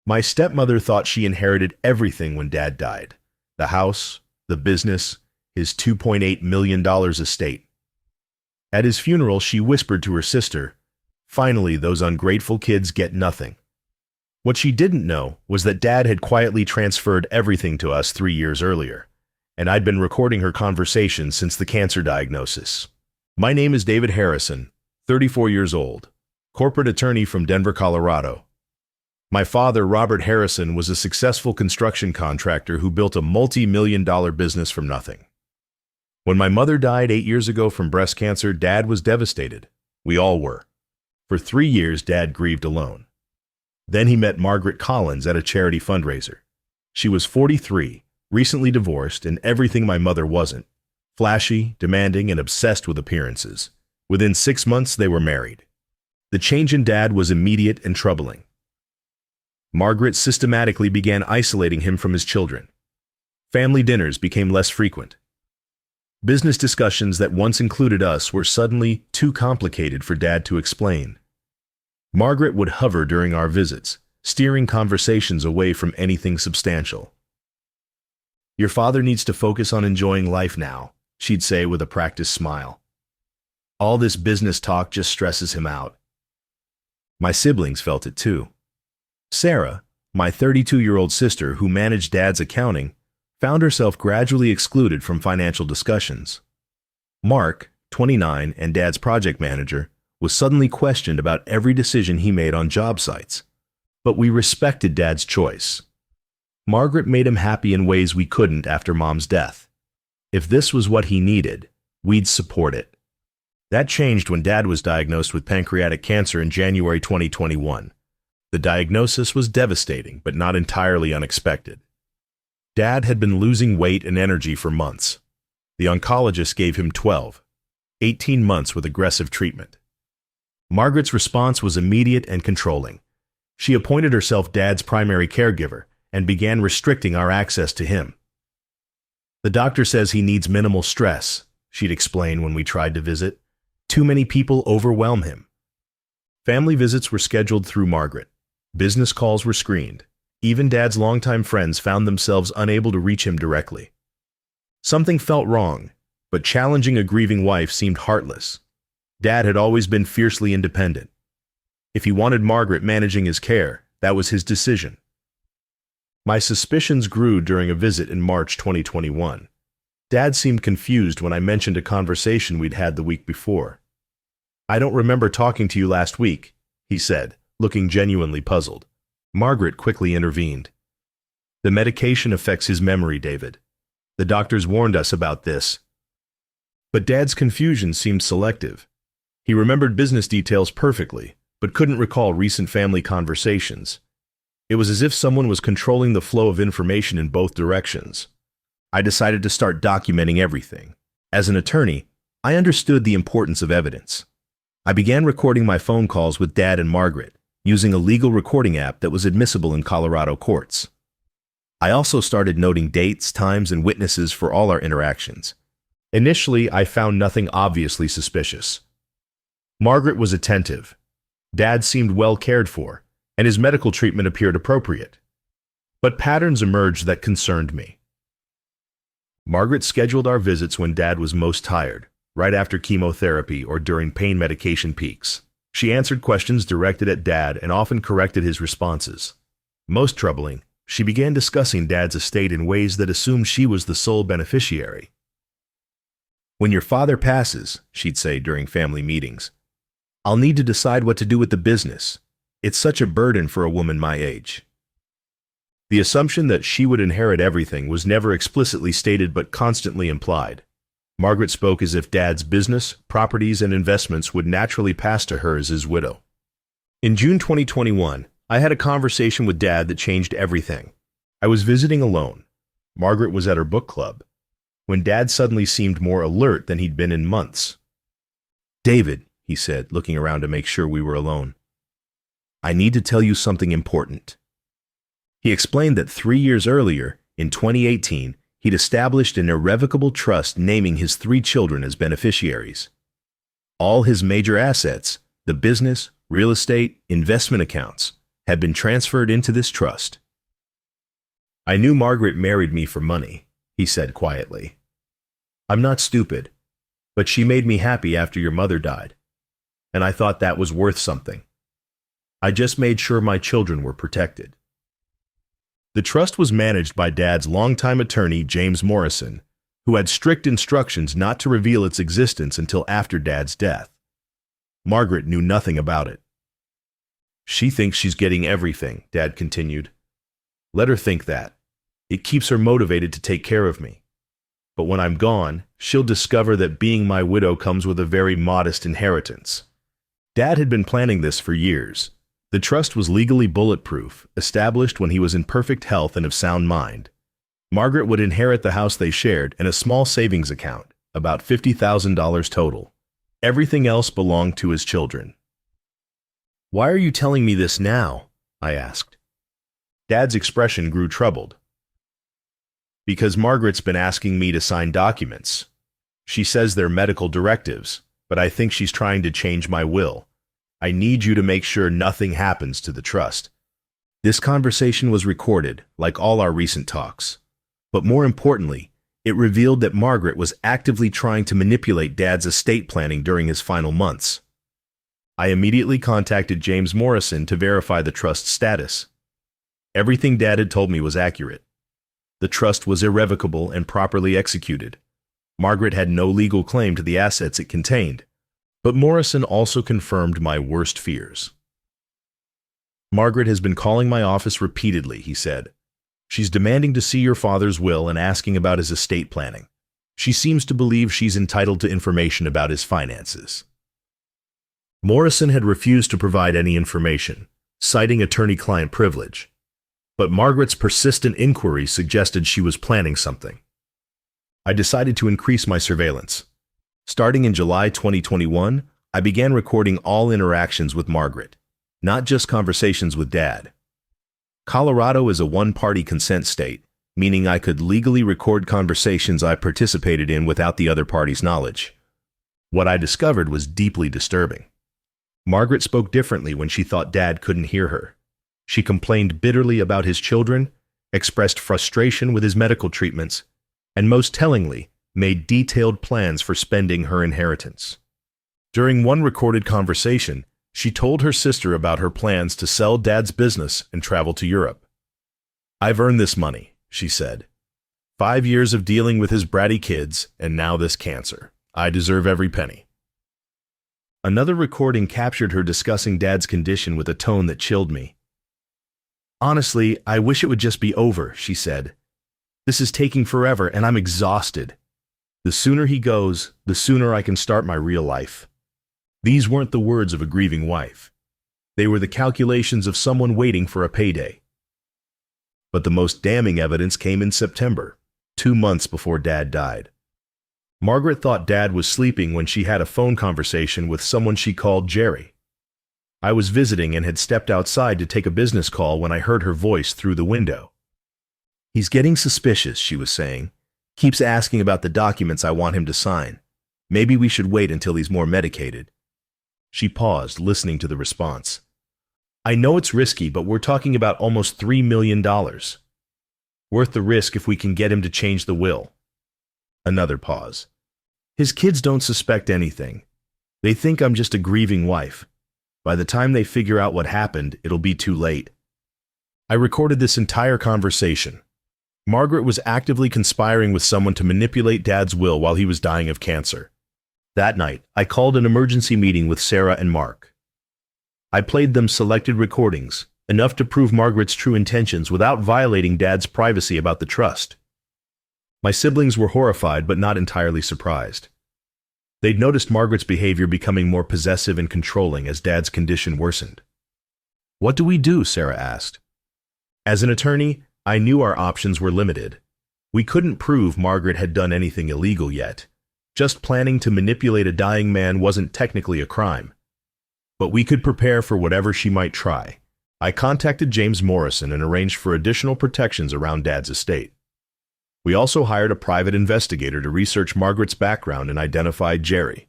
My stepmother thought she inherited everything when Dad died. The house, the business, his $2.8 million estate. At his funeral, she whispered to her sister, "Finally, those ungrateful kids get nothing." What she didn't know was that Dad had quietly transferred everything to us 3 years earlier, and I'd been recording her conversation since the cancer diagnosis. My name is David Harrison, 34 years old, corporate attorney from Denver, Colorado. My father, Robert Harrison, was a successful construction contractor who built a multi-million-dollar business from nothing. When my mother died 8 years ago from breast cancer, Dad was devastated. We all were. For 3 years, Dad grieved alone. Then he met Margaret Collins at a charity fundraiser. She was 43, recently divorced, and everything my mother wasn't. Flashy, demanding, and obsessed with appearances. Within 6 months, they were married. The change in Dad was immediate and troubling. Margaret systematically began isolating him from his children. Family dinners became less frequent. Business discussions that once included us were suddenly too complicated for Dad to explain. Margaret would hover during our visits, steering conversations away from anything substantial. "Your father needs to focus on enjoying life now," she'd say with a practiced smile. "All this business talk just stresses him out." My siblings felt it too. Sarah, my 32-year-old sister who managed Dad's accounting, found herself gradually excluded from financial discussions. Mark, 29 and Dad's project manager, was suddenly questioned about every decision he made on job sites. But we respected Dad's choice. Margaret made him happy in ways we couldn't after Mom's death. If this was what he needed, we'd support it. That changed when Dad was diagnosed with pancreatic cancer in January 2021. The diagnosis was devastating, but not entirely unexpected. Dad had been losing weight and energy for months. The oncologist gave him 18 months with aggressive treatment. Margaret's response was immediate and controlling. She appointed herself Dad's primary caregiver and began restricting our access to him. "The doctor says he needs minimal stress," she'd explain when we tried to visit. "Too many people overwhelm him." Family visits were scheduled through Margaret. Business calls were screened. Even Dad's longtime friends found themselves unable to reach him directly. Something felt wrong, but challenging a grieving wife seemed heartless. Dad had always been fiercely independent. If he wanted Margaret managing his care, that was his decision. My suspicions grew during a visit in March 2021. Dad seemed confused when I mentioned a conversation we'd had the week before. "I don't remember talking to you last week," he said, looking genuinely puzzled. Margaret quickly intervened. "The medication affects his memory, David. The doctors warned us about this." But Dad's confusion seemed selective. He remembered business details perfectly, but couldn't recall recent family conversations. It was as if someone was controlling the flow of information in both directions. I decided to start documenting everything. As an attorney, I understood the importance of evidence. I began recording my phone calls with Dad and Margaret, using a legal recording app that was admissible in Colorado courts. I also started noting dates, times, and witnesses for all our interactions. Initially, I found nothing obviously suspicious. Margaret was attentive. Dad seemed well cared for, and his medical treatment appeared appropriate. But patterns emerged that concerned me. Margaret scheduled our visits when Dad was most tired, right after chemotherapy or during pain medication peaks. She answered questions directed at Dad and often corrected his responses. Most troubling, she began discussing Dad's estate in ways that assumed she was the sole beneficiary. "When your father passes," she'd say during family meetings, "I'll need to decide what to do with the business. It's such a burden for a woman my age." The assumption that she would inherit everything was never explicitly stated but constantly implied. Margaret spoke as if Dad's business, properties, and investments would naturally pass to her as his widow. In June 2021, I had a conversation with Dad that changed everything. I was visiting alone. Margaret was at her book club, when Dad suddenly seemed more alert than he'd been in months. "David," he said, looking around to make sure we were alone, "I need to tell you something important." He explained that 3 years earlier, in 2018, he'd established an irrevocable trust naming his 3 children as beneficiaries. All his major assets, the business, real estate, investment accounts, had been transferred into this trust. "I knew Margaret married me for money," he said quietly. "I'm not stupid, but she made me happy after your mother died, and I thought that was worth something. I just made sure my children were protected." The trust was managed by Dad's longtime attorney, James Morrison, who had strict instructions not to reveal its existence until after Dad's death. Margaret knew nothing about it. "She thinks she's getting everything," Dad continued. "Let her think that. It keeps her motivated to take care of me. But when I'm gone, she'll discover that being my widow comes with a very modest inheritance." Dad had been planning this for years. The trust was legally bulletproof, established when he was in perfect health and of sound mind. Margaret would inherit the house they shared and a small savings account, about $50,000 total. Everything else belonged to his children. "Why are you telling me this now?" I asked. Dad's expression grew troubled. "Because Margaret's been asking me to sign documents. She says they're medical directives, but I think she's trying to change my will. I need you to make sure nothing happens to the trust." This conversation was recorded, like all our recent talks. But more importantly, it revealed that Margaret was actively trying to manipulate Dad's estate planning during his final months. I immediately contacted James Morrison to verify the trust's status. Everything Dad had told me was accurate. The trust was irrevocable and properly executed. Margaret had no legal claim to the assets it contained. But Morrison also confirmed my worst fears. "Margaret has been calling my office repeatedly," he said. "She's demanding to see your father's will and asking about his estate planning. She seems to believe she's entitled to information about his finances." Morrison had refused to provide any information, citing attorney-client privilege. But Margaret's persistent inquiry suggested she was planning something. I decided to increase my surveillance. Starting in July 2021, I began recording all interactions with Margaret, not just conversations with Dad. Colorado is a one-party consent state, meaning I could legally record conversations I participated in without the other party's knowledge. What I discovered was deeply disturbing. Margaret spoke differently when she thought Dad couldn't hear her. She complained bitterly about his children, expressed frustration with his medical treatments, and most tellingly, made detailed plans for spending her inheritance. During one recorded conversation, she told her sister about her plans to sell Dad's business and travel to Europe. "I've earned this money," she said. 5 years of dealing with his bratty kids, and now this cancer. I deserve every penny." Another recording captured her discussing Dad's condition with a tone that chilled me. "Honestly, I wish it would just be over," she said. "This is taking forever, and I'm exhausted. The sooner he goes, the sooner I can start my real life." These weren't the words of a grieving wife. They were the calculations of someone waiting for a payday. But the most damning evidence came in September, 2 months before Dad died. Margaret thought Dad was sleeping when she had a phone conversation with someone she called Jerry. I was visiting and had stepped outside to take a business call when I heard her voice through the window. "He's getting suspicious," she was saying. "Keeps asking about the documents I want him to sign. Maybe we should wait until he's more medicated." She paused, listening to the response. "I know it's risky, but we're talking about almost $3 million. Worth the risk if we can get him to change the will." Another pause. "His kids don't suspect anything. They think I'm just a grieving wife. By the time they figure out what happened, it'll be too late." I recorded this entire conversation. Margaret was actively conspiring with someone to manipulate Dad's will while he was dying of cancer. That night, I called an emergency meeting with Sarah and Mark. I played them selected recordings, enough to prove Margaret's true intentions without violating Dad's privacy about the trust. My siblings were horrified but not entirely surprised. They'd noticed Margaret's behavior becoming more possessive and controlling as Dad's condition worsened. "What do we do?" Sarah asked. As an attorney, I knew our options were limited. We couldn't prove Margaret had done anything illegal yet. Just planning to manipulate a dying man wasn't technically a crime. But we could prepare for whatever she might try. I contacted James Morrison and arranged for additional protections around Dad's estate. We also hired a private investigator to research Margaret's background and identify Jerry.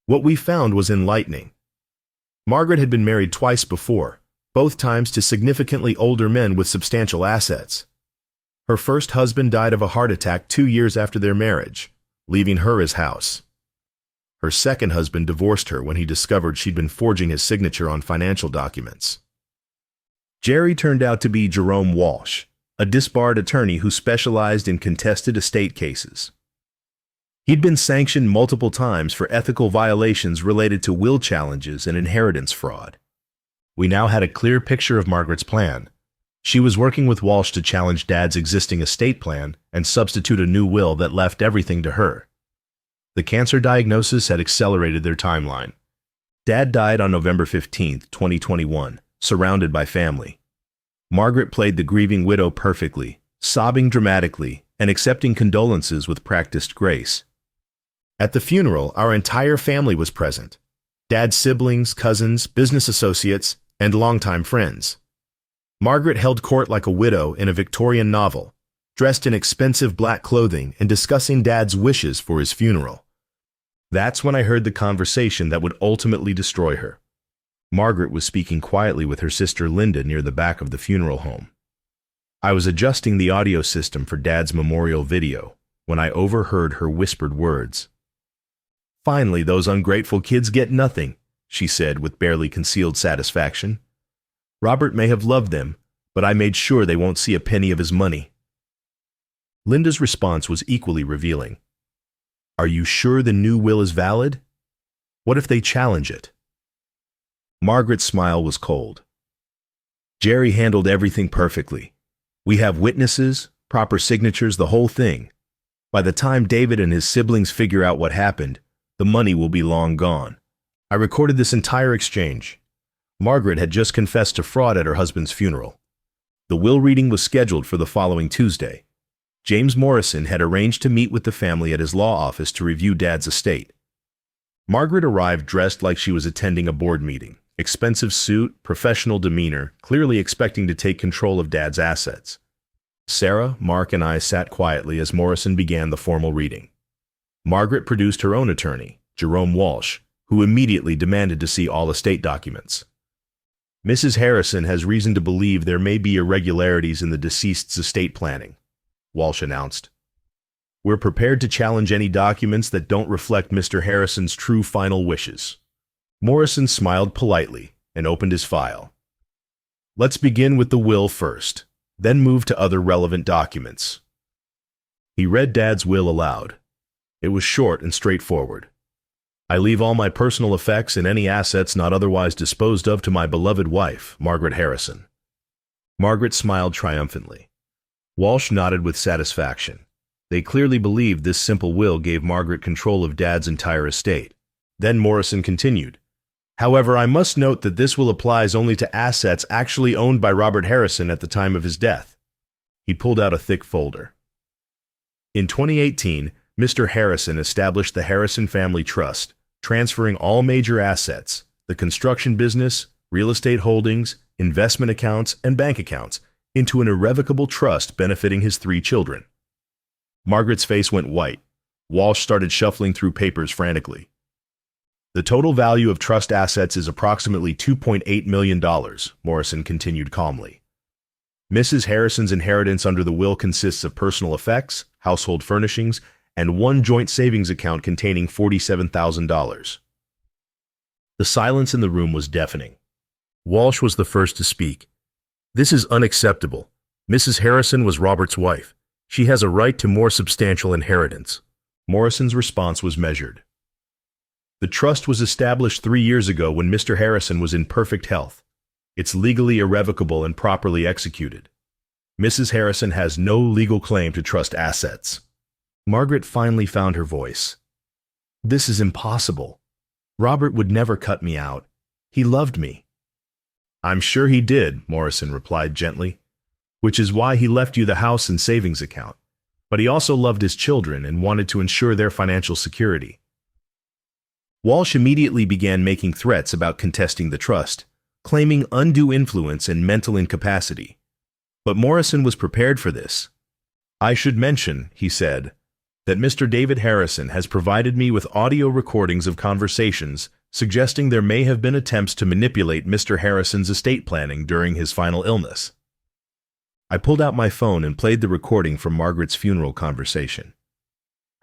What we found was enlightening. Margaret had been married twice before, both times to significantly older men with substantial assets. Her first husband died of a heart attack 2 years after their marriage, leaving her his house. Her second husband divorced her when he discovered she'd been forging his signature on financial documents. Jerry turned out to be Jerome Walsh, a disbarred attorney who specialized in contested estate cases. He'd been sanctioned multiple times for ethical violations related to will challenges and inheritance fraud. We now had a clear picture of Margaret's plan. She was working with Walsh to challenge Dad's existing estate plan and substitute a new will that left everything to her. The cancer diagnosis had accelerated their timeline. Dad died on November 15, 2021, surrounded by family. Margaret played the grieving widow perfectly, sobbing dramatically and accepting condolences with practiced grace. At the funeral, our entire family was present. Dad's siblings, cousins, business associates, and longtime friends. Margaret held court like a widow in a Victorian novel, dressed in expensive black clothing and discussing Dad's wishes for his funeral. That's when I heard the conversation that would ultimately destroy her. Margaret was speaking quietly with her sister Linda near the back of the funeral home. I was adjusting the audio system for Dad's memorial video when I overheard her whispered words. "Finally, those ungrateful kids get nothing," she said with barely concealed satisfaction. "Robert may have loved them, but I made sure they won't see a penny of his money." Linda's response was equally revealing. "Are you sure the new will is valid? What if they challenge it?" Margaret's smile was cold. "Jerry handled everything perfectly. We have witnesses, proper signatures, the whole thing. By the time David and his siblings figure out what happened, the money will be long gone. I recorded this entire exchange." Margaret had just confessed to fraud at her husband's funeral. The will reading was scheduled for the following Tuesday. James Morrison had arranged to meet with the family at his law office to review Dad's estate. Margaret arrived dressed like she was attending a board meeting. Expensive suit, professional demeanor, clearly expecting to take control of Dad's assets. Sarah, Mark, and I sat quietly as Morrison began the formal reading. Margaret produced her own attorney, Jerome Walsh, who immediately demanded to see all estate documents. "Mrs. Harrison has reason to believe there may be irregularities in the deceased's estate planning," Walsh announced. "We're prepared to challenge any documents that don't reflect Mr. Harrison's true final wishes." Morrison smiled politely and opened his file. "Let's begin with the will first, then move to other relevant documents." He read Dad's will aloud. It was short and straightforward. "I leave all my personal effects and any assets not otherwise disposed of to my beloved wife, Margaret Harrison." Margaret smiled triumphantly. Walsh nodded with satisfaction. They clearly believed this simple will gave Margaret control of Dad's entire estate. Then Morrison continued. "However, I must note that this will applies only to assets actually owned by Robert Harrison at the time of his death." He pulled out a thick folder. "In 2018, Mr. Harrison established the Harrison Family Trust, transferring all major assets, the construction business, real estate holdings, investment accounts, and bank accounts, into an irrevocable trust benefiting his 3 children. Margaret's face went white. Walsh started shuffling through papers frantically. "The total value of trust assets is approximately $2.8 million, Morrison continued calmly. "Mrs. Harrison's inheritance under the will consists of personal effects, household furnishings, and one joint savings account containing $47,000. The silence in the room was deafening. Walsh was the first to speak. "This is unacceptable. Mrs. Harrison was Robert's wife. She has a right to more substantial inheritance." Morrison's response was measured. "The trust was established 3 years ago when Mr. Harrison was in perfect health. It's legally irrevocable and properly executed. Mrs. Harrison has no legal claim to trust assets." Margaret finally found her voice. "This is impossible. Robert would never cut me out. He loved me." "I'm sure he did," Morrison replied gently, "which is why he left you the house and savings account. But he also loved his children and wanted to ensure their financial security." Walsh immediately began making threats about contesting the trust, claiming undue influence and mental incapacity. But Morrison was prepared for this. "I should mention," he said, "that Mr. David Harrison has provided me with audio recordings of conversations suggesting there may have been attempts to manipulate Mr. Harrison's estate planning during his final illness. I pulled out my phone and played the recording from Margaret's funeral conversation.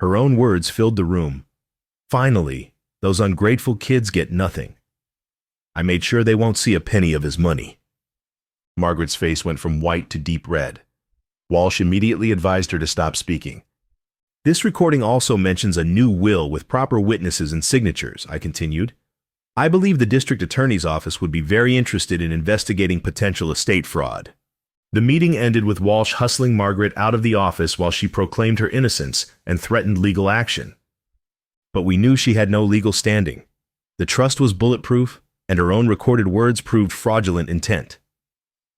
Her own words filled the room. "Finally, those ungrateful kids get nothing. I made sure they won't see a penny of his money." Margaret's face went from white to deep red. Walsh immediately advised her to stop speaking. "This recording also mentions a new will with proper witnesses and signatures," I continued. "I believe the district attorney's office would be very interested in investigating potential estate fraud." The meeting ended with Walsh hustling Margaret out of the office while she proclaimed her innocence and threatened legal action. But we knew she had no legal standing. The trust was bulletproof, and her own recorded words proved fraudulent intent.